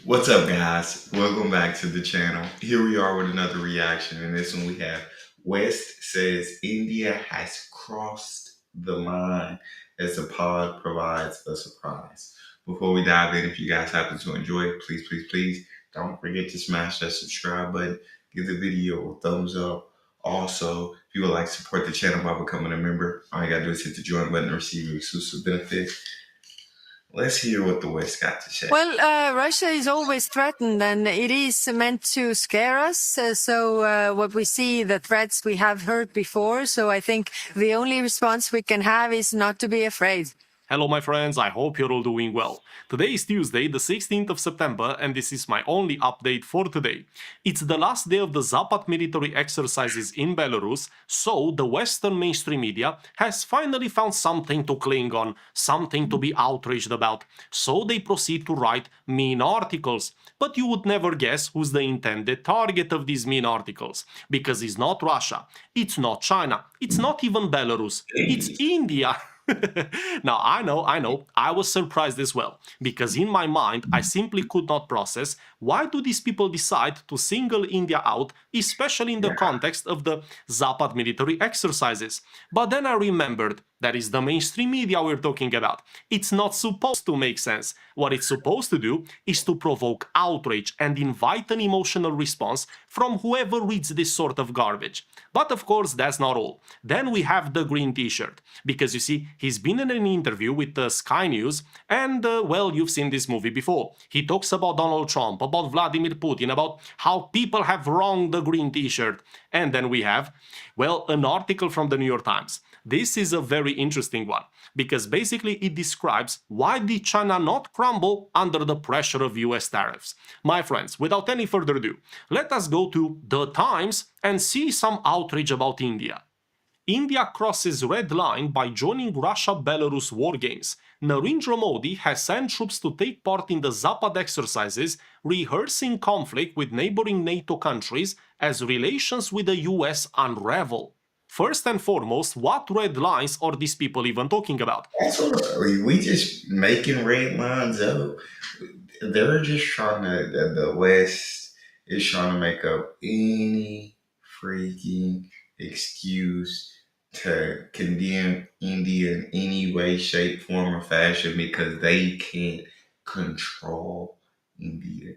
What's up, guys? Welcome back to the channel. Here we are with another reaction, and this one we have West says India has crossed the line as Zapad provides a surprise. Before we dive in, if you guys happen to enjoy it, please don't forget to smash that subscribe button. Give the video a thumbs up. Also, if you would like to support the channel by becoming a member, all you gotta do is hit the join button to receive exclusive benefits. Let's hear what the West got to say. Well, Russia is always threatened, and it is meant to scare us. What we see, the threats we have heard before. So I think the only response we can have is not to be afraid. Hello my friends, I hope you're all doing well. Today is Tuesday, the 16th of September, and this is my only update for today. It's the last day of the Zapad military exercises in Belarus, so the Western mainstream media has finally found something to cling on, something to be outraged about. So they proceed to write mean articles. But you would never guess who's the intended target of these mean articles. Because it's not Russia, it's not China, it's not even Belarus, it's India. Now, I know, I was surprised as well, because in my mind, I simply could not process why do these people decide to single India out, especially in the context of the Zapad military exercises. But then I remembered that is the mainstream media we're talking about. It's not supposed to make sense. What it's supposed to do is to provoke outrage and invite an emotional response from whoever reads this sort of garbage. But of course, that's not all. Then we have the green t-shirt. Because you see, he's been in an interview with Sky News, and well, you've seen this movie before. He talks about Donald Trump, about Vladimir Putin, about how people have wronged the green t-shirt. And then we have, well, an article from the New York Times. This is a very interesting one, because basically it describes why did China not crumble under the pressure of US tariffs. My friends, without any further ado, let us go to The Times and see some outrage about India. India crosses red line by joining Russia-Belarus war games. Narendra Modi has sent troops to take part in the Zapad exercises, rehearsing conflict with neighboring NATO countries as relations with the US unravel. First and foremost, what red lines are these people even talking about? That's what we just making red lines up. They're just trying to, the West is trying to make up any freaking excuse to condemn India in any way, shape, form, or fashion because they can't control India.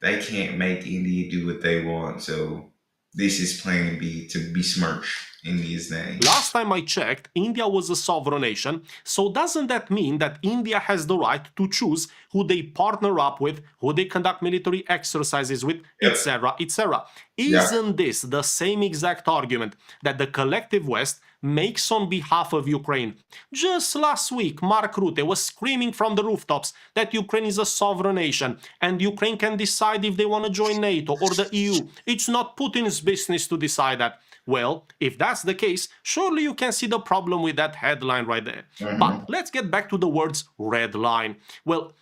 They can't make India do what they want. So this is plan B to besmirch India's name. Last time I checked, India was a sovereign nation, so doesn't that mean that India has the right to choose who they partner up with, who they conduct military exercises with, etc., etc.? Isn't this the same exact argument that the collective West makes on behalf of Ukraine? Just last week, Mark Rutte was screaming from the rooftops that Ukraine is a sovereign nation and Ukraine can decide if they want to join NATO or the EU. It's not Putin's business to decide that. Well, if that's the case, surely you can see the problem with that headline right there. But let's get back to the words red line. Well,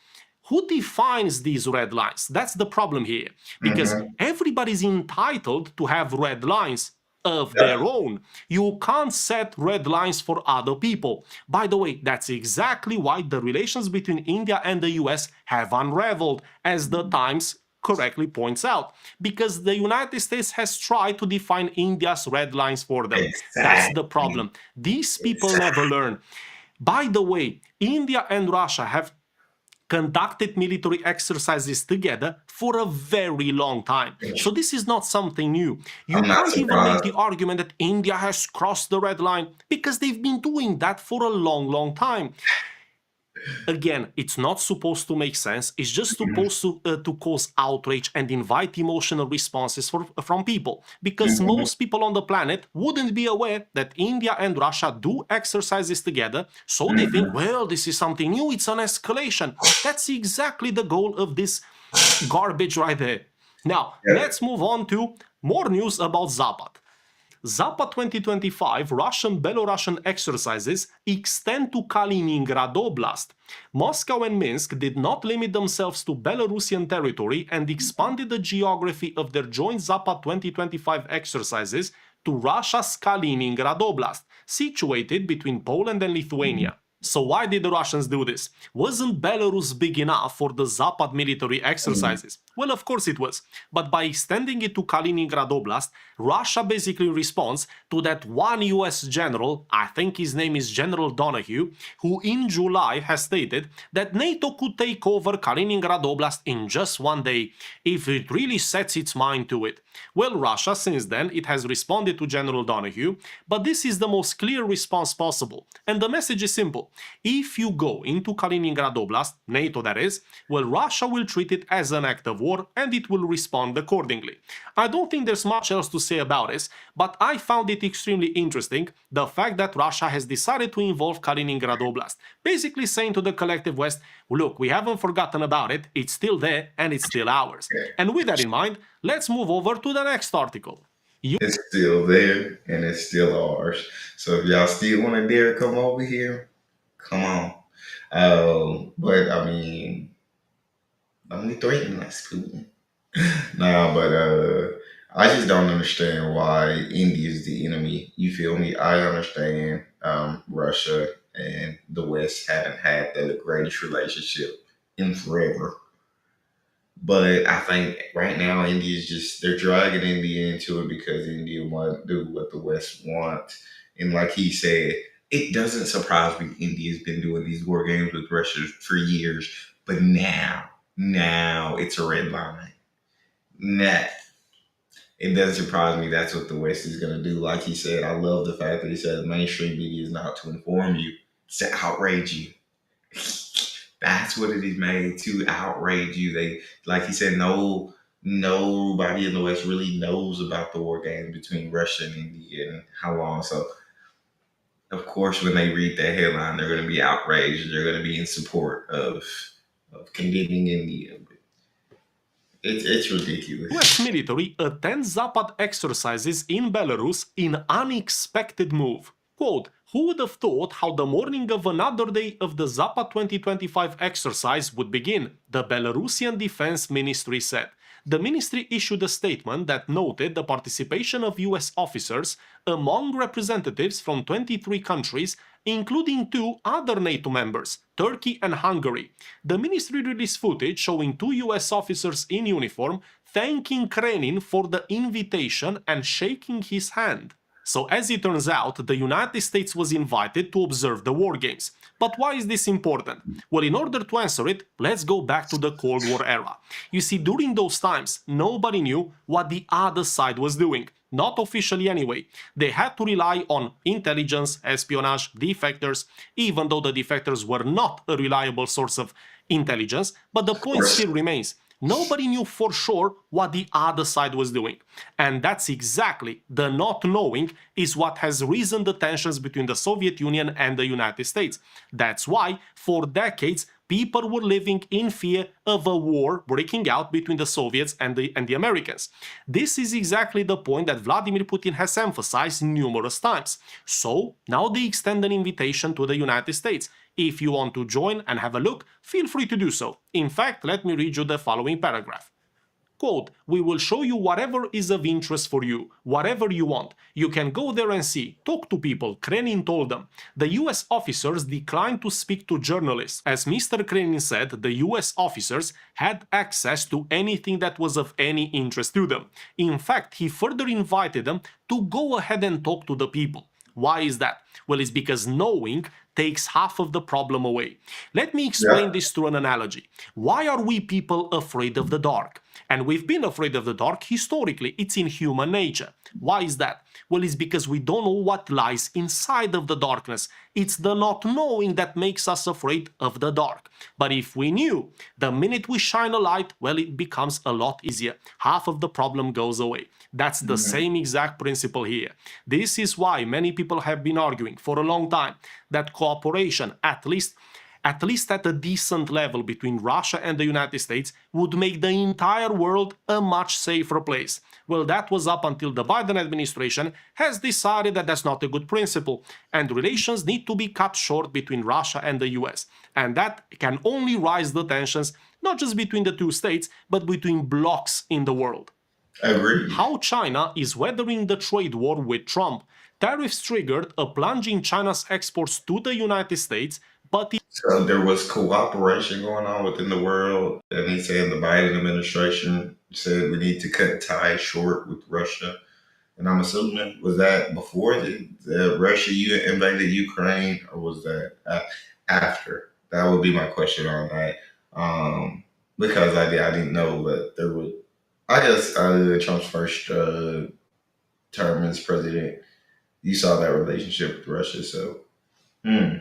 who defines these red lines? That's the problem here. Because everybody's entitled to have red lines of their own. You can't set red lines for other people. By the way, that's exactly why the relations between India and the US have unraveled, as the Times correctly points out, because the United States has tried to define India's red lines for them. That's the problem. These people never learn. By the way, India and Russia have conducted military exercises together for a very long time. So this is not something new. You can't even make the argument that India has crossed the red line, because they've been doing that for a long time. Again, it's not supposed to make sense. It's just supposed to cause outrage and invite emotional responses from people. Because most people on the planet wouldn't be aware that India and Russia do exercises together. So they think, well, this is something new. It's an escalation. That's exactly the goal of this garbage right there. Now, let's move on to more news about Zapad. Zapad 2025 Russian-Belarusian exercises extend to Kaliningrad Oblast. Moscow and Minsk did not limit themselves to Belarusian territory and expanded the geography of their joint Zapad 2025 exercises to Russia's Kaliningrad Oblast, situated between Poland and Lithuania. So why did the Russians do this? Wasn't Belarus big enough for the Zapad military exercises? Well, of course it was. But by extending it to Kaliningrad Oblast, Russia basically responds to that one US general, I think his name is General Donahue, who in July has stated that NATO could take over Kaliningrad Oblast in just one day if it really sets its mind to it. Well, Russia, since then, it has responded to General Donahue, but this is the most clear response possible. And the message is simple. If you go into Kaliningrad Oblast, NATO that is, well, Russia will treat it as an act of war and it will respond accordingly. I don't think there's much else to say about this, but I found it extremely interesting, the fact that Russia has decided to involve Kaliningrad Oblast, basically saying to the collective West, look, we haven't forgotten about it, it's still there and it's still ours. And with that in mind, let's move over to the next article. It's still there and it's still ours. So if y'all still want to dare come over here, come on. But I mean, only threaten us, Putin. Nah, but I just don't understand why India is the enemy. You feel me? I understand Russia and the West haven't had the greatest relationship in forever. But I think right now India's just they're dragging India into it because India want to do what the West wants. And like he said, it doesn't surprise me India's been doing these war games with Russia for years, but now it's a red line. Nah. It doesn't surprise me that's what the West is gonna do. Like he said, I love the fact that he said mainstream media is not to inform you, it's to outrage you. That's what it is made to outrage you. They, like he said, nobody in the West really knows about the war games between Russia and India and how long. So, of course, when they read that headline, they're going to be outraged. They're going to be in support of condemning India. It's ridiculous. US military attends Zapad exercises in Belarus in unexpected move. Quote, who would have thought how the morning of another day of the Zapad 2025 exercise would begin, the Belarusian Defense Ministry said. The ministry issued a statement that noted the participation of US officers among representatives from 23 countries, including two other NATO members, Turkey and Hungary. The ministry released footage showing two US officers in uniform thanking Krenin for the invitation and shaking his hand. So as it turns out, the United States was invited to observe the war games. But why is this important? Well, in order to answer it, let's go back to the Cold War era. You see, during those times, nobody knew what the other side was doing. Not officially anyway. They had to rely on intelligence, espionage, defectors, even though the defectors were not a reliable source of intelligence, but the point still remains. Nobody knew for sure what the other side was doing. And that's exactly the not knowing is what has risen the tensions between the Soviet Union and the United States. That's why, for decades, people were living in fear of a war breaking out between the Soviets and the Americans. This is exactly the point that Vladimir Putin has emphasized numerous times. So, now they extend an invitation to the United States. If you want to join and have a look, feel free to do so. In fact, let me read you the following paragraph. Quote, we will show you whatever is of interest for you, whatever you want. You can go there and see, talk to people, Krenin told them. The US officers declined to speak to journalists. As Mr. Krenin said, the US officers had access to anything that was of any interest to them. In fact, he further invited them to go ahead and talk to the people. Why is that? Well, it's because knowing takes half of the problem away. Let me explain this through an analogy. Why are we people afraid of the dark? And we've been afraid of the dark historically. It's in human nature. Why is that? Well, it's because we don't know what lies inside of the darkness. It's the not knowing that makes us afraid of the dark. But if we knew, the minute we shine a light, well, it becomes a lot easier. Half of the problem goes away. That's the same exact principle here. This is why many people have been arguing for a long time that cooperation, at least at a decent level between Russia and the United States, would make the entire world a much safer place. Well, that was up until the Biden administration has decided that that's not a good principle, and relations need to be cut short between Russia and the US. And that can only rise the tensions, not just between the two states, but between blocs in the world. Agreed. How China is weathering the trade war with Trump. Tariffs triggered a plunge in China's exports to the United States, but So there was cooperation going on within the world, and he said the Biden administration said we need to cut ties short with Russia. And I'm assuming, was that before the Russia invaded Ukraine, or was that after? That would be my question on that. Because I didn't know, but there was. I guess Trump's first term as president, you saw that relationship with Russia. So, hmm,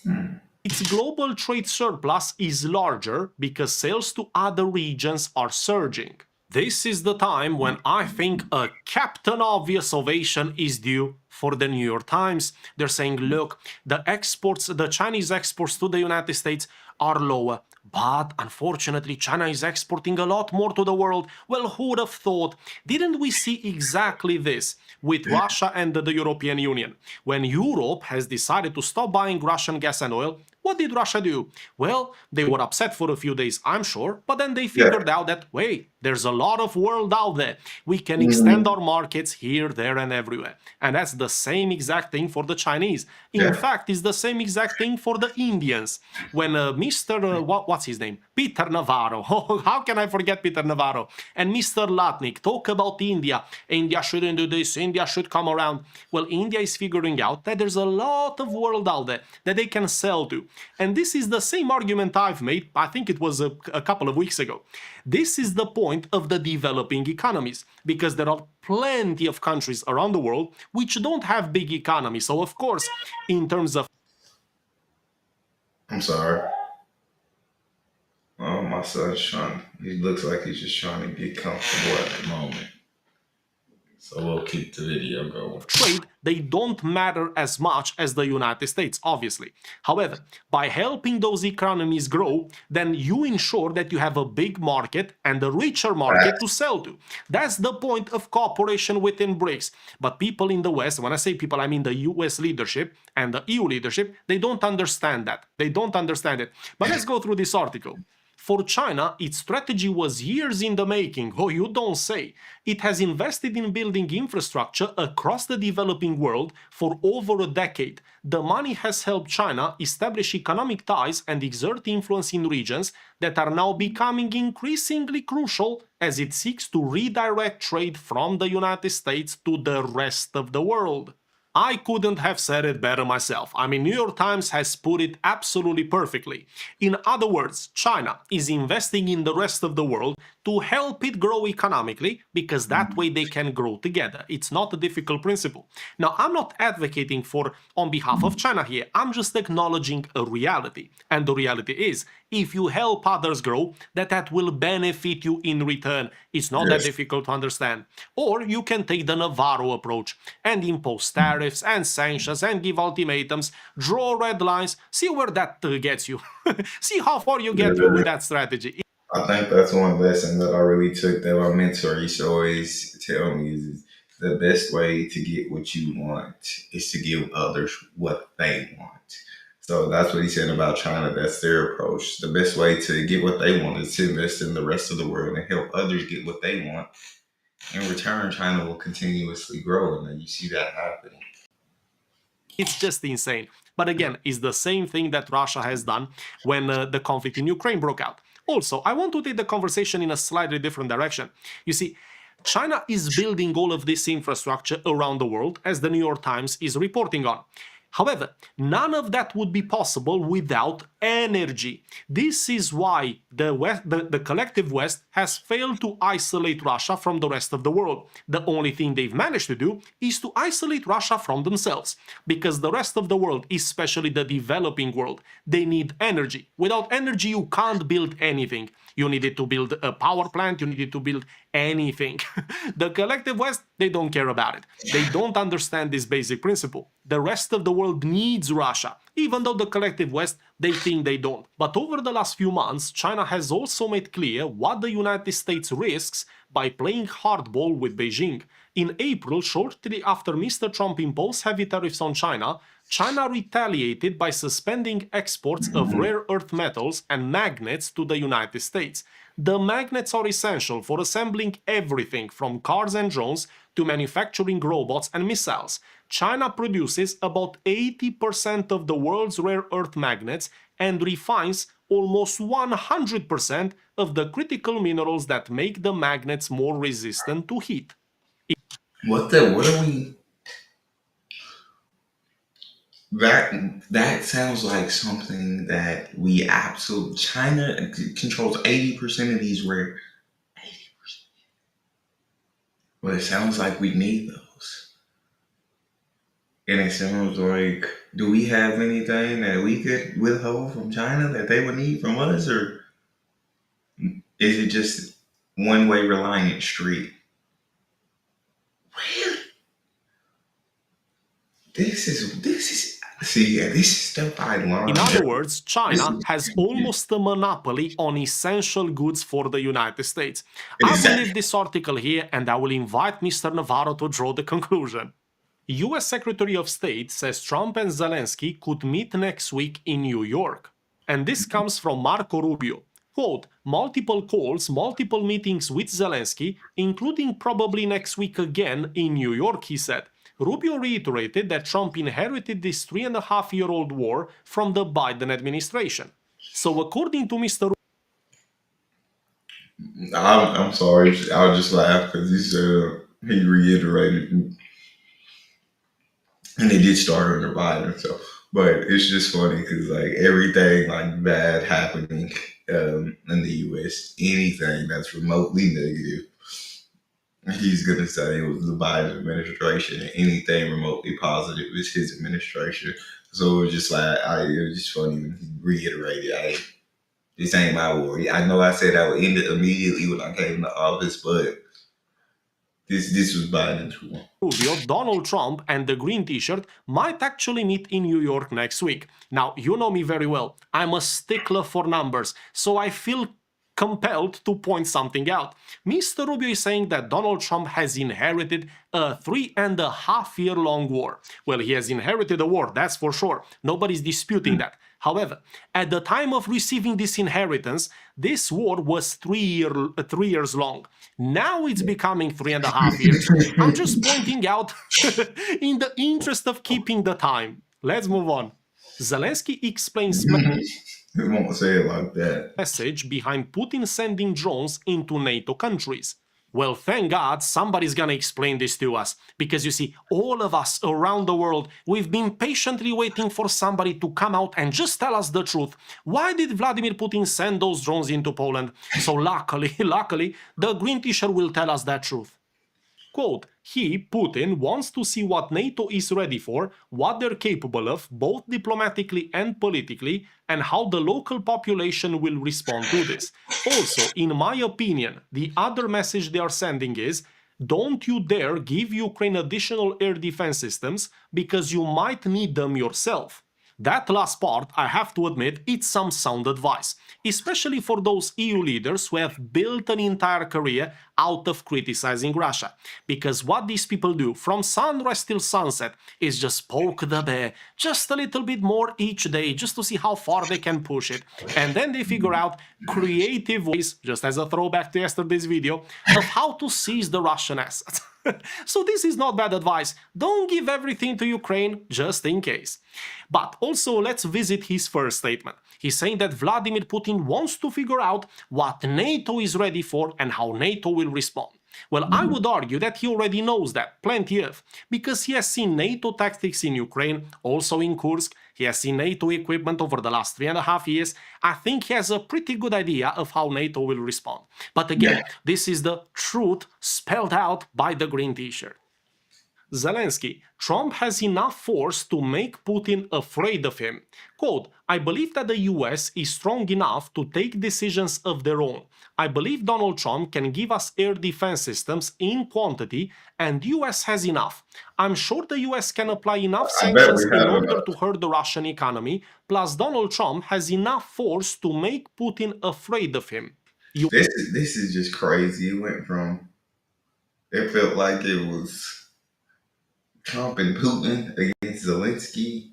hmm. its global trade surplus is larger because sales to other regions are surging. This is the time when I think a Captain Obvious ovation is due for the New York Times. They're saying, look, the Chinese exports to the United States are lower. But unfortunately, China is exporting a lot more to the world. Well, who would have thought? Didn't we see exactly this with Russia and the European Union? When Europe has decided to stop buying Russian gas and oil, what did Russia do? Well, they were upset for a few days, I'm sure, but then they figured out that, wait, there's a lot of world out there. We can extend our markets here, there, and everywhere. And that's the same exact thing for the Chinese. In fact, it's the same exact thing for the Indians. When what's his name? Peter Navarro. Oh, how can I forget Peter Navarro? And Mr. Latnik talk about India. India shouldn't do this. India should come around. Well, India is figuring out that there's a lot of world out there that they can sell to. And this is the same argument I've made, I think it was a couple of weeks ago. This is the point of the developing economies, because there are plenty of countries around the world which don't have big economies. So, of course, in terms of... I'm sorry. Oh, my son's he looks like he's just trying to get comfortable at the moment. So we'll keep the video going. Trade, they don't matter as much as the United States, obviously. However, by helping those economies grow, then you ensure that you have a big market and a richer market to sell to. That's the point of cooperation within BRICS. But people in the West, when I say people, I mean the US leadership and the EU leadership, they don't understand that. They don't understand it. But let's go through this article. For China, its strategy was years in the making. Oh, you don't say. It has invested in building infrastructure across the developing world for over a decade. The money has helped China establish economic ties and exert influence in regions that are now becoming increasingly crucial as it seeks to redirect trade from the United States to the rest of the world. I couldn't have said it better myself. I mean, New York Times has put it absolutely perfectly. In other words, China is investing in the rest of the world to help it grow economically, because that way they can grow together. It's not a difficult principle. Now, I'm not advocating on behalf of China here. I'm just acknowledging a reality. And the reality is, if you help others grow, that will benefit you in return. It's not that difficult to understand. Or you can take the Navarro approach and impose tariffs and sanctions and give ultimatums, draw red lines, see where that gets you. See how far you get with that strategy. I think that's one lesson that I really took, that my mentor used to always tell me, is the best way to get what you want is to give others what they want. So that's what he said about China. That's their approach. The best way to get what they want is to invest in the rest of the world and help others get what they want. In return, China will continuously grow, and then you see that happening. It's just insane. But again, it's the same thing that Russia has done when the conflict in Ukraine broke out. Also, I want to take the conversation in a slightly different direction. You see, China is building all of this infrastructure around the world, as the New York Times is reporting on. However, none of that would be possible without energy. This is why the collective West has failed to isolate Russia from the rest of the world. The only thing they've managed to do is to isolate Russia from themselves, because the rest of the world, especially the developing world, they need energy. Without energy, you can't build anything. You needed to build a power plant, you needed to build anything. The collective West, they don't care about it. They don't understand this basic principle. The rest of the world needs Russia, even though the collective West, they think they don't. But over the last few months, China has also made clear what the United States risks by playing hardball with Beijing. In April, shortly after Mr. Trump imposed heavy tariffs on China, China retaliated by suspending exports of rare earth metals and magnets to the United States. The magnets are essential for assembling everything from cars and drones to manufacturing robots and missiles. China produces about 80% of the world's rare earth magnets and refines almost 100% of the critical minerals that make the magnets more resistant to heat. What are we? That sounds like something that we absolutely. China controls 80% of these rare. But it sounds like we need those. And it sounds like, do we have anything that we could withhold from China that they would need from us, or is it just one way reliant street? Really? This is see, yeah, this is stuff I learned. In other words, China has almost a monopoly on essential goods for the United States. I will Exactly. leave this article here and I will invite Mr. Navarro to draw the conclusion. US Secretary of State says Trump and Zelensky could meet next week in New York. And this comes from Marco Rubio. Quote, multiple calls, multiple meetings with Zelensky, including probably next week again in New York, he said. Rubio reiterated that Trump inherited this 3.5-year-old war from the Biden administration. So according to Mr. I'm sorry. I'll just laugh because he reiterated, and they did start under Biden. So, but it's just funny because like everything like bad happening in the U.S., anything that's remotely negative, he's gonna say it was the Biden administration, and anything remotely positive is his administration. So it was just like it was just funny when he reiterated, "Hey, this ain't my war." I know I said I would end it immediately when I came into office, but this was Biden's war. Rubio, Donald Trump, and the green t-shirt might actually meet in New York next week. Now, you know me very well. I'm a stickler for numbers, so I feel compelled to point something out. Mr. Rubio is saying that Donald Trump has inherited a 3.5-year-long war. Well, he has inherited a war, that's for sure. Nobody's disputing that. However, at the time of receiving this inheritance, this war was 3 years long. Now it's becoming 3.5 years. I'm just pointing out in the interest of keeping the time. Let's move on. Zelensky explains He won't say it like that. message behind Putin sending drones into NATO countries. Well, thank God somebody's gonna explain this to us. Because you see, all of us around the world, we've been patiently waiting for somebody to come out and just tell us the truth. Why did Vladimir Putin send those drones into Poland? So luckily, the green t-shirt will tell us that truth. Quote, Putin, wants to see what NATO is ready for, what they're capable of, both diplomatically and politically, and how the local population will respond to this. Also, in my opinion, the other message they are sending is, don't you dare give Ukraine additional air defense systems because you might need them yourself. That last part, I have to admit, it's some sound advice, especially for those EU leaders who have built an entire career out of criticizing Russia. Because what these people do from sunrise till sunset is just poke the bear just a little bit more each day, just to see how far they can push it. And then they figure out creative ways, just as a throwback to yesterday's video, of how to seize the Russian assets. So this is not bad advice. Don't give everything to Ukraine, just in case. But also, let's visit his first statement. He's saying that Vladimir Putin wants to figure out what NATO is ready for and how NATO will respond. Well, I would argue that he already knows that, plenty of, because he has seen NATO tactics in Ukraine, also in Kursk, he has seen NATO equipment over the last 3.5 years. I think he has a pretty good idea of how NATO will respond. But again, this is the truth spelled out by the green t-shirt. Zelensky, Trump has enough force to make Putin afraid of him. Quote, I believe that the US is strong enough to take decisions of their own. I believe Donald Trump can give us air defense systems in quantity and US has enough. I'm sure the US can apply enough sanctions in order to hurt the Russian economy, plus Donald Trump has enough force to make Putin afraid of him. This is just crazy. It went from, it felt like it was Trump and Putin against Zelensky,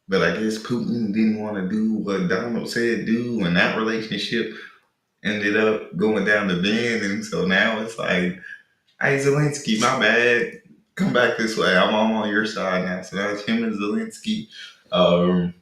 but I guess Putin didn't want to do what Donald said do in that relationship. ended up going down the bin, and so now it's like, hey, Zelensky, my bad. Come back this way. I'm on your side now. So now it's him and Zelensky. Um,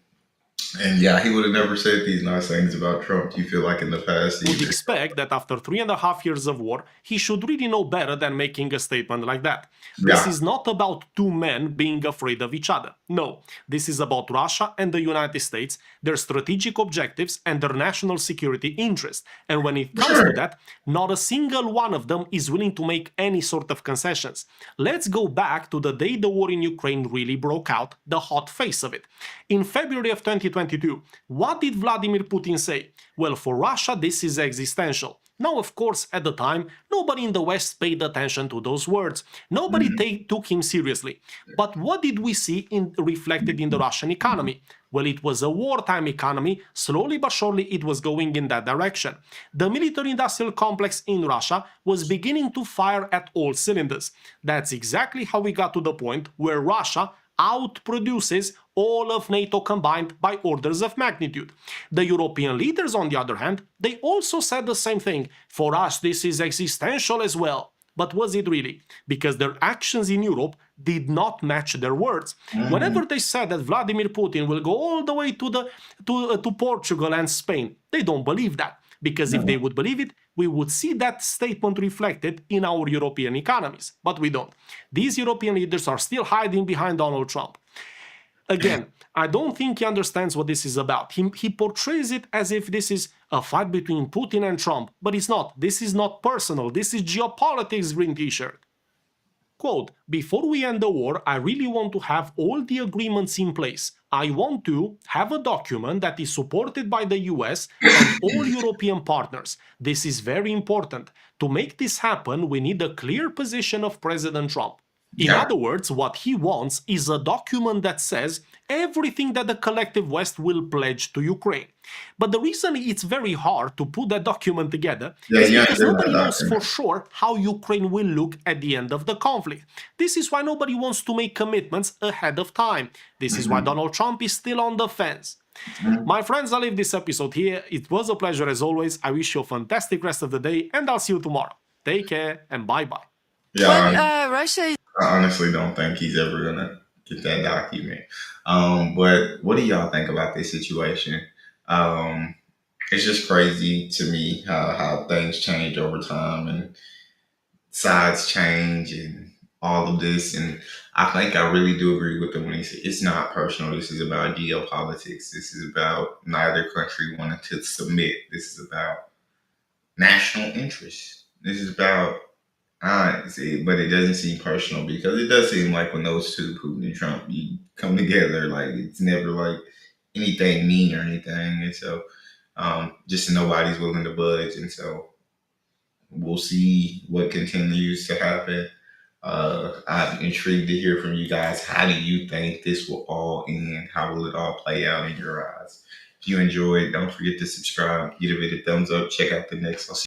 and yeah, he would have never said these nice things about Trump. You feel like in the past Would either. expect that after 3.5 years of war, he should really know better than making a statement like that. This Yeah, is not about two men being afraid of each other. No, this is about Russia and the United States, their strategic objectives, and their national security interest. And when it comes to sure. that, not a single one of them is willing to make any sort of concessions. Let's go back to the day the war in Ukraine really broke out, the hot face of it. In February of 2022, what did Vladimir Putin say? Well, for Russia, this is existential. Now, of course, at the time, nobody in the West paid attention to those words. Nobody took him seriously. But what did we see reflected in the Russian economy? Well, it was a wartime economy. Slowly but surely, it was going in that direction. The military-industrial complex in Russia was beginning to fire at all cylinders. That's exactly how we got to the point where Russia outproduces all of NATO combined by orders of magnitude. The European leaders, on the other hand, they also said the same thing. For us, this is existential as well. But was it really? Because their actions in Europe did not match their words. Whenever they said that Vladimir Putin will go all the way to Portugal and Spain, they don't believe that. Because if they would believe it, we would see that statement reflected in our European economies. But we don't. These European leaders are still hiding behind Donald Trump. Again, I don't think he understands what this is about. He portrays it as if this is a fight between Putin and Trump, but it's not. This is not personal. This is geopolitics, green t-shirt. Quote, before we end the war, I really want to have all the agreements in place. I want to have a document that is supported by the US and all European partners. This is very important. To make this happen, we need a clear position of President Trump. In Yeah. other words, what he wants is a document that says everything that the collective West will pledge to Ukraine. But the reason it's very hard to put that document together Yeah, is you because understand nobody that knows for document. sure how Ukraine will look at the end of the conflict. This is why nobody wants to make commitments ahead of time. This is why Donald Trump is still on the fence. My friends, I'll leave this episode here. It was a pleasure as always. I wish you a fantastic rest of the day, and I'll see you tomorrow. Take care and bye-bye. Yeah, Well, Russia I honestly don't think he's ever gonna get that document. But what do y'all think about this situation? Um, it's just crazy to me how things change over time and sides change and all of this. And I think I really do agree with him when he said it's not personal. This is about geopolitics. This is about neither country wanting to submit. This is about national interest. This is about see, but it doesn't seem personal because it does seem like when those two, Putin and Trump, you come together, like it's never like anything mean or anything, and so just nobody's willing to budge, and so we'll see what continues to happen. I'm intrigued to hear from you guys. How do you think this will all end? How will it all play out in your eyes? If you enjoyed, don't forget to subscribe, give it a thumbs up, check out the next. I'll see